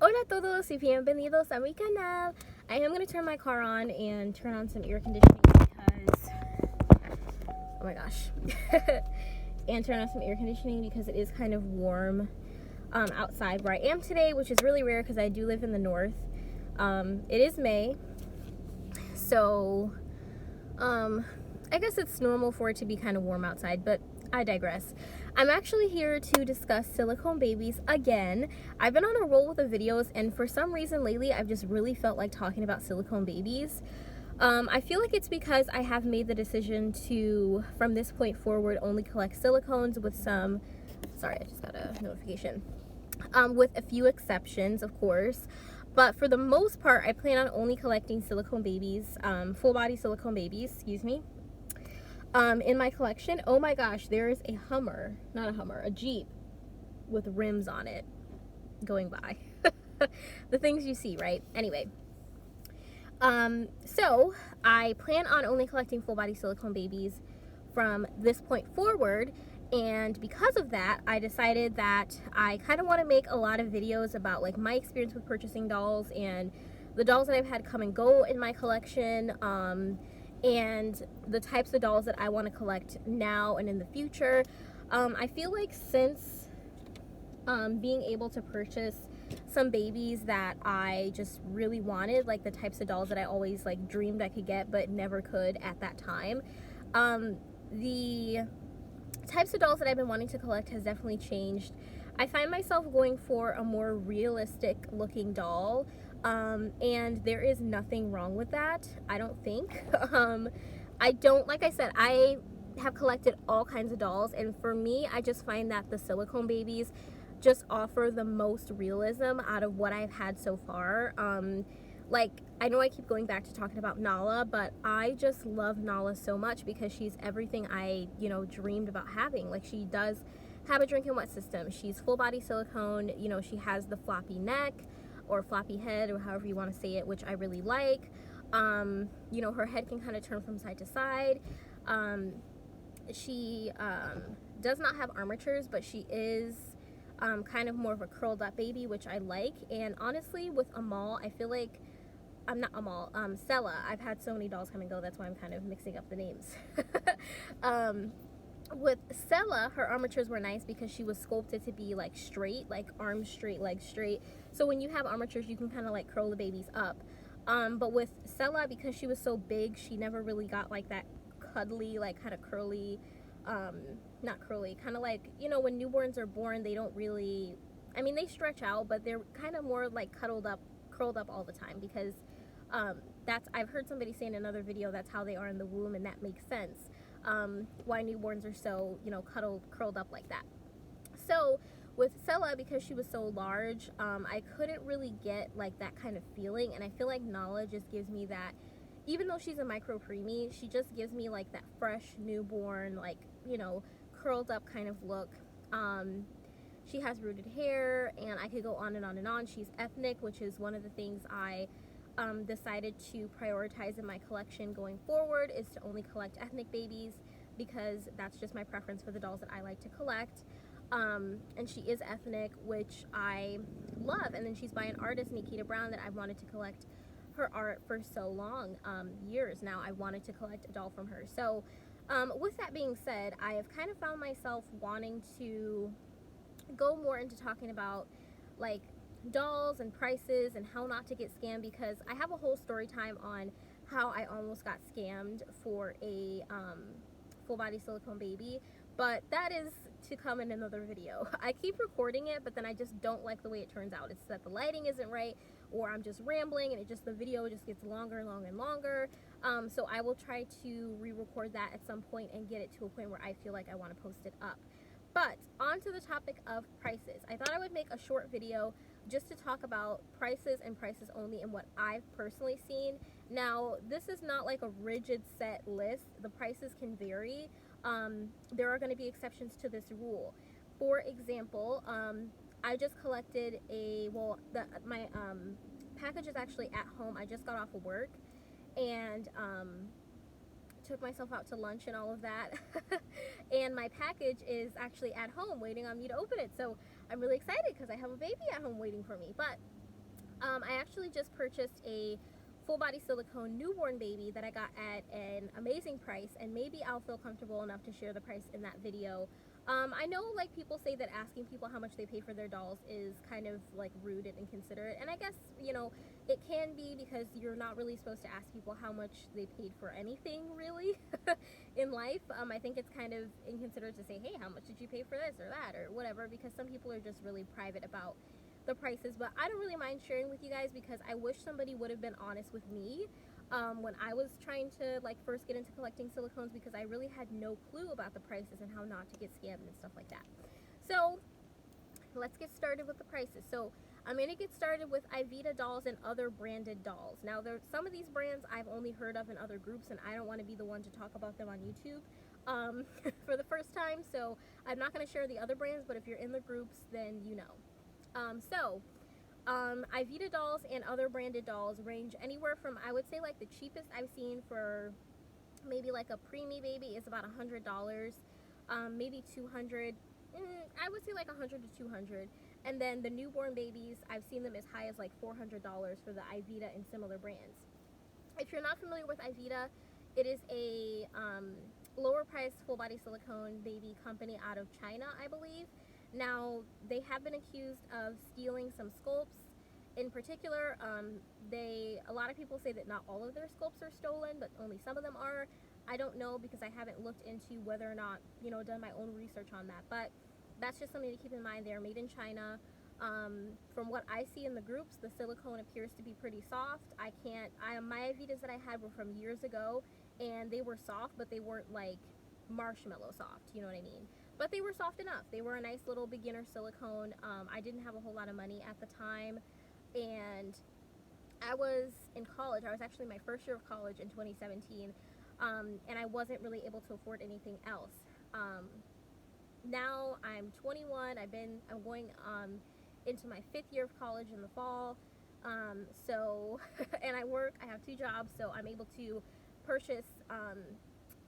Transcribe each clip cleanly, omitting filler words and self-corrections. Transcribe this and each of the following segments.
Hola a todos y bienvenidos a mi canal. I am going to turn my car on and turn on some air conditioning because, oh my gosh, and turn on some air conditioning because it is kind of warm outside where I am today, which is really rare because I do live in the north. It is May, so I guess it's normal for it to be kind of warm outside, but I digress. I'm actually here to discuss silicone babies again. I've been on a roll with the videos, and for some reason lately I've just really felt like talking about silicone babies. I feel like it's because I have made the decision to, from this point forward, only collect silicones with some, sorry, I just got a notification, with a few exceptions, of course. But for the most part, I plan on only collecting silicone babies, full body silicone babies, excuse me, in my collection. Oh my gosh, there is a Hummer, not a Hummer, a Jeep with rims on it going by. The things you see, right? Anyway, so I plan on only collecting full body silicone babies from this point forward, and because of that I decided that I kind of want to make a lot of videos about like my experience with purchasing dolls and the dolls that I've had come and go in my collection, and the types of dolls that I want to collect now and in the future. I feel like since being able to purchase some babies that I just really wanted, like the types of dolls that I always like dreamed I could get but never could at that time, the types of dolls that I've been wanting to collect has definitely changed. I find myself going for a more realistic looking doll, and there is nothing wrong with that, I don't think. I don't, like I said, I have collected all kinds of dolls, and for me, I just find that the silicone babies just offer the most realism out of what I've had so far. Like, I know I keep going back to talking about Nala, but I just love Nala so much because she's everything I, dreamed about having. Like, she does have a drinking wet system. She's full body silicone. She has the floppy neck or floppy head or however you want to say it, which I really like. Her head can kind of turn from side to side. She does not have armatures, but she is kind of more of a curled up baby, which I like. And honestly, with Amal, I feel like, I'm not Amal, Stella. I've had so many dolls come and go, that's why I'm kind of mixing up the names. With Stella, her armatures were nice because she was sculpted to be like straight, like arms straight, legs straight. So when you have armatures, you can kind of like curl the babies up. But with Stella, because she was so big, she never really got like that cuddly, like kind of curly, not curly, kind of like, when newborns are born, they don't really, I mean, they stretch out, but they're kind of more like curled up all the time because I've heard somebody say in another video that's how they are in the womb, and that makes sense, why newborns are so, curled up like that. So with Stella, because she was so large, I couldn't really get like that kind of feeling, and I feel like Nala just gives me that. Even though she's a micro preemie, she just gives me like that fresh newborn, like, curled up kind of look. She has rooted hair, and I could go on and on and on. She's ethnic, which is one of the things I decided to prioritize in my collection going forward, is to only collect ethnic babies because that's just my preference for the dolls that I like to collect. And she is ethnic, which I love. And then she's by an artist, Nikita Brown, that I've wanted to collect her art for so long, years now. I wanted to collect a doll from her. So with that being said, I have kind of found myself wanting to go more into talking about like dolls and prices and how not to get scammed, because I have a whole story time on how I almost got scammed for a full body silicone baby, but that is to come in another video. I keep recording it, but then I just don't like the way it turns out. It's that the lighting isn't right, or I'm just rambling and the video just gets longer and longer and longer. So I will try to re-record that at some point and get it to a point where I feel like I want to post it up. But on to the topic of prices. I thought I would make a short video just to talk about prices and prices only and what I've personally seen. Now, this is not like a rigid set list. The prices can vary. There are going to be exceptions to this rule. For example, I just collected my package is actually at home. I just got off of work and took myself out to lunch and all of that. And my package is actually at home waiting on me to open it. So I'm really excited because I have a baby at home waiting for me. But I actually just purchased a full body silicone newborn baby that I got at an amazing price, and maybe I'll feel comfortable enough to share the price in that video. I know like people say that asking people how much they pay for their dolls is kind of like rude and inconsiderate, and I guess, you know, it can be because you're not really supposed to ask people how much they paid for anything really in life. I think it's kind of inconsiderate to say, hey, how much did you pay for this or that or whatever, because some people are just really private about the prices. But I don't really mind sharing with you guys because I wish somebody would have been honest with me when I was trying to like first get into collecting silicones, because I really had no clue about the prices and how not to get scammed and stuff like that. So let's get started with the prices. So I'm going to get started with Ivita dolls and other branded dolls. Now, some of these brands I've only heard of in other groups, and I don't want to be the one to talk about them on YouTube for the first time, so I'm not going to share the other brands, but if you're in the groups, then you know. Ivita dolls and other branded dolls range anywhere from, I would say, like the cheapest I've seen for maybe like a preemie baby is about $100, maybe 200. I would say like 100 to 200. And then the newborn babies, I've seen them as high as like $400 for the Ivita and similar brands. If you're not familiar with Ivita, it is a lower priced full body silicone baby company out of China, I believe. Now, they have been accused of stealing some sculpts. In particular, a lot of people say that not all of their sculpts are stolen, but only some of them are. I don't know because I haven't looked into whether or not, you know, done my own research on that. But that's just something to keep in mind. They're made in China. From what I see in the groups, the silicone appears to be pretty soft. My Ivitas that I had were from years ago, and they were soft, but they weren't like marshmallow soft, you know what I mean? But they were soft enough. They were a nice little beginner silicone. I didn't have a whole lot of money at the time, and I was in college. I was actually my first year of college in 2017, and I wasn't really able to afford anything else. Now I'm 21. I'm going into my 5th year of college in the fall. And I work. I have 2 jobs, so I'm able to purchase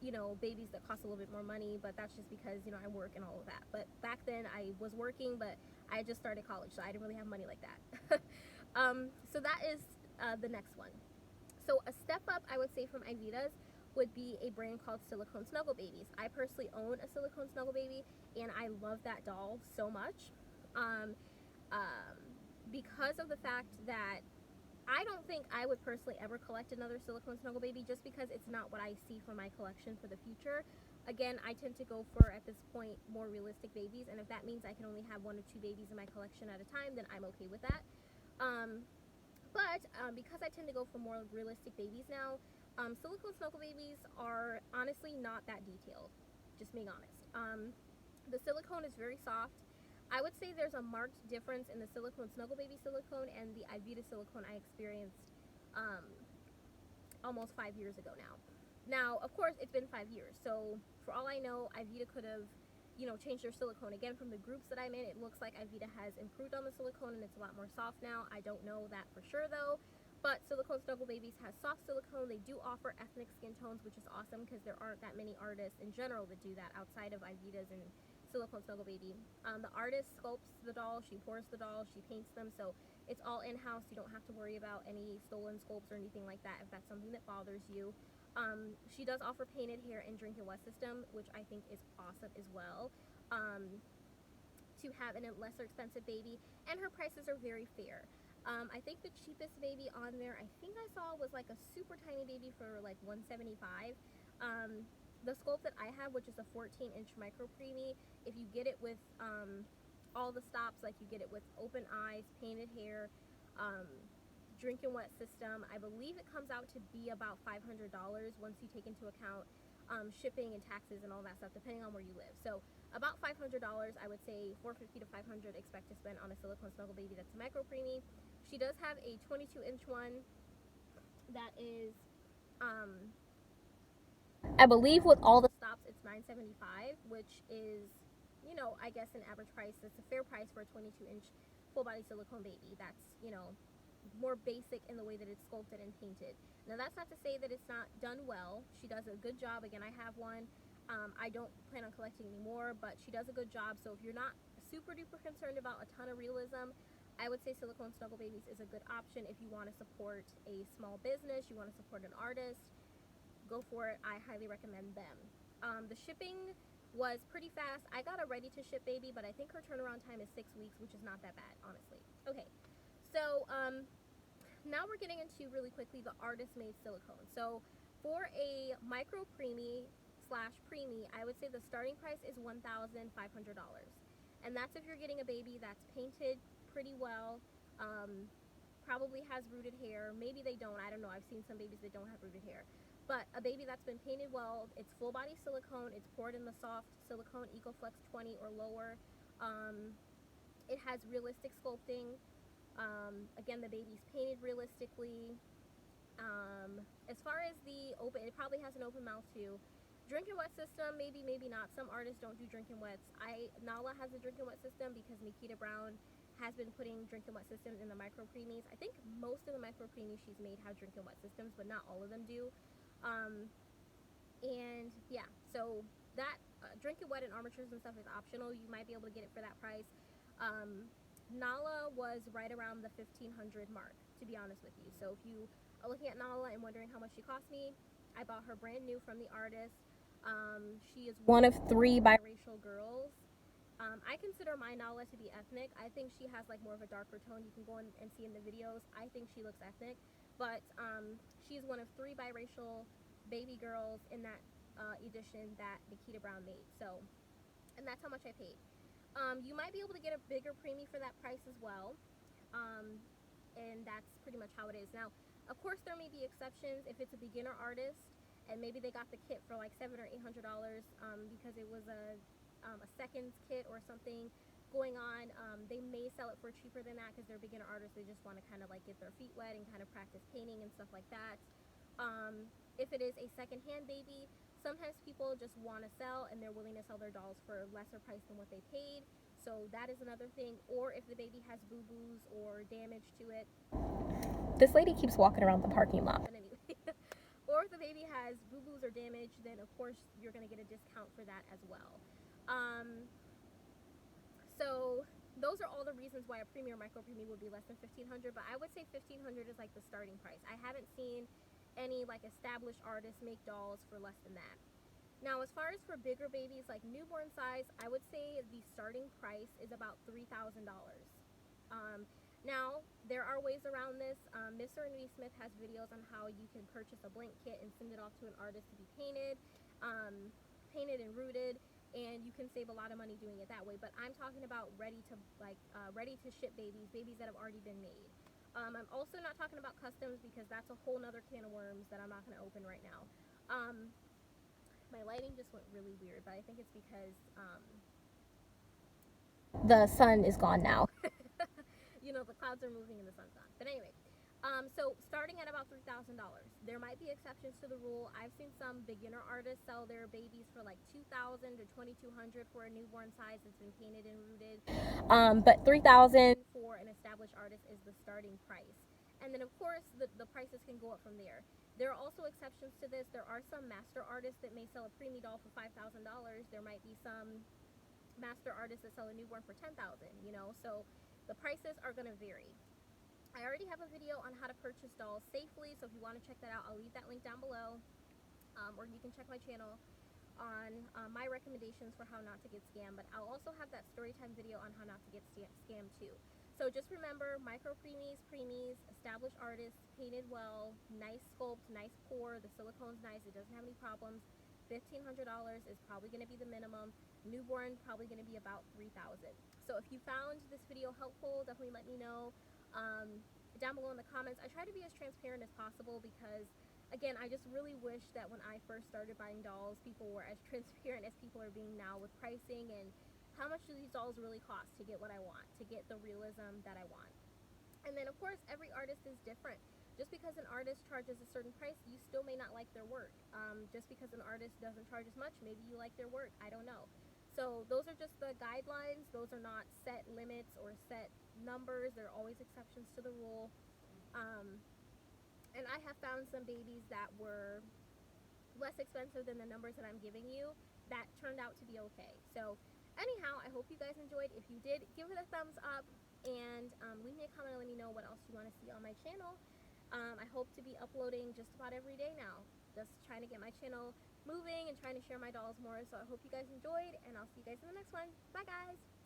you know, babies that cost a little bit more money, but that's just because, you know, I work and all of that. But back then I was working, but I just started college, so I didn't really have money like that. So that is the next one. So a step up, I would say, from Ivitas would be a brand called Silicone Snuggle Babies. I personally own a Silicone Snuggle Baby, and I love that doll so much because of the fact that I don't think I would personally ever collect another Silicone Snuggle Baby, just because it's not what I see for my collection for the future. Again, I tend to go for, at this point, more realistic babies, and if that means I can only have 1 or 2 babies in my collection at a time, then I'm okay with that. But because I tend to go for more realistic babies now, Silicone Snuggle Babies are honestly not that detailed, just being honest. The silicone is very soft. I would say there's a marked difference in the Silicone Snuggle Baby silicone and the Ivita silicone I experienced almost 5 years ago now. Now, of course, it's been 5 years, so for all I know, Ivita could have, you know, changed their silicone. Again, from the groups that I'm in, it looks like Ivita has improved on the silicone and it's a lot more soft now. I don't know that for sure, though. But Silicone Snuggle Babies has soft silicone. They do offer ethnic skin tones, which is awesome because there aren't that many artists in general that do that outside of Ivitas and Silicone Snuggle Baby. The artist sculpts the doll, she pours the doll, she paints them, so it's all in-house. You don't have to worry about any stolen sculpts or anything like that if that's something that bothers you. She does offer painted hair and drink and wet system, which I think is awesome as well, to have in a lesser expensive baby, and her prices are very fair. I think the cheapest baby on there, I think I saw, was like a super tiny baby for like $175. The sculpt that I have, which is a 14-inch micro preemie, if you get it with all the stops, like you get it with open eyes, painted hair, drink and wet system, I believe it comes out to be about $500 once you take into account shipping and taxes and all that stuff, depending on where you live. So about $500, I would say $450 to $500 expect to spend on a Silicone Snuggle Baby that's a micro preemie. She does have a 22-inch one that is I believe with all the stops it's $975, which is, you know, I guess an average price. That's a fair price for a 22-inch full body silicone baby. That's, you know, more basic in the way that it's sculpted and painted. Now that's not to say that it's not done well. She does a good job. Again, I have one. I don't plan on collecting anymore, but she does a good job. So if you're not super duper concerned about a ton of realism, I would say Silicone Snuggle Babies is a good option if you want to support a small business, you want to support an artist. Go for it. I highly recommend them. The shipping was pretty fast. I got a ready to ship baby, but I think her turnaround time is 6 weeks, which is not that bad, honestly. Okay, so now we're getting into really quickly the artist made silicone. So for a micro preemie slash preemie, I would say the starting price is $1,500, and that's if you're getting a baby that's painted pretty well, probably has rooted hair. Maybe they don't, I don't know. I've seen some babies that don't have rooted hair, but a baby that's been painted well. It's full body silicone. It's poured in the soft silicone EcoFlex 20 or lower. It has realistic sculpting. Again, the baby's painted realistically. As far as the open, it probably has an open mouth too. Drink and wet system, maybe, maybe not. Some artists don't do drink and wets. Nala has a drink and wet system because Nikita Brown has been putting drink and wet systems in the micro preemies. I think most of the micro preemies she's made have drink and wet systems, but not all of them do. And yeah, so that drink and wet and armatures and stuff is optional. You might be able to get it for that price. Nala was right around the $1,500 mark, to be honest with you. So if you are looking at Nala and wondering how much she cost me, I bought her brand new from the artist. She is one of 3 biracial girls. I consider my Nala to be ethnic. I think she has like more of a darker tone. You can go in and see in the videos. I think she looks ethnic, but she's one of 3 biracial baby girls in that edition that Nikita Brown made. So, and that's how much I paid. You might be able to get a bigger preemie for that price as well, and that's pretty much how it is. Now, of course, there may be exceptions if it's a beginner artist and maybe they got the kit for like $700 or $800 because it was a seconds kit or something going on. They may sell it for cheaper than that because they're beginner artists. They just want to kind of like get their feet wet and kind of practice painting and stuff like that. If it is a secondhand baby, sometimes people just want to sell and they're willing to sell their dolls for a lesser price than what they paid. So that is another thing. Or if the baby has boo-boos or damage to it. This lady keeps walking around the parking lot. But anyway. Or if the baby has boo-boos or damage, then of course you're going to get a discount for that as well. So those are all the reasons why a preemie or micro preemie would be less than $1,500, but I would say $1,500 is like the starting price. I haven't seen any like established artists make dolls for less than that. Now, as far as for bigger babies, like newborn size, I would say the starting price is about $3,000. Now, there are ways around this. Miss Serenity Smith has videos on how you can purchase a blank kit and send it off to an artist to be painted, painted and rooted, and you can save a lot of money doing it that way. But I'm talking about ready to ship babies that have already been made. I'm also not talking about customs because that's a whole nother can of worms that I'm not going to open right now. My lighting just went really weird, but I think it's because the sun is gone now. You know, the clouds are moving and the sun's gone. But anyway, so starting at about $3,000. There might be exceptions to the rule. I've seen some beginner artists sell their babies for like $2,000 to $2,200 for a newborn size that's been painted and rooted. But $3,000 for an established artist is the starting price. And then of course the prices can go up from there. There are also exceptions to this. There are some master artists that may sell a preemie doll for $5,000. There might be some master artists that sell a newborn for $10,000, you know, so the prices are going to vary. I already have a video on how to purchase dolls safely, so if you want to check that out, I'll leave that link down below, or you can check my channel on my recommendations for how not to get scammed. But I'll also have that story time video on how not to get scammed too. So just remember, micro preemies, established artists, painted well, nice sculpt, nice pour, the silicone's nice, it doesn't have any problems. $1,500 is probably going to be the minimum. Newborn, probably going to be about $3,000. So if you found this video helpful, definitely let me know down below in the comments. I try to be as transparent as possible because, again, I just really wish that when I first started buying dolls, people were as transparent as people are being now with pricing and how much do these dolls really cost to get what I want, to get the realism that I want. And then, of course, every artist is different. Just because an artist charges a certain price, you still may not like their work. Just because an artist doesn't charge as much, maybe you like their work. I don't know. So those are just the guidelines. Those are not set limits or set numbers. There are always exceptions to the rule. And I have found some babies that were less expensive than the numbers that I'm giving you that turned out to be okay. So anyhow, I hope you guys enjoyed. If you did, give it a thumbs up. and leave me a comment and let me know what else you want to see on my channel. I hope to be uploading just about every day now, just trying to get my channel moving and trying to share my dolls more. So I hope you guys enjoyed, and I'll see you guys in the next one. Bye guys.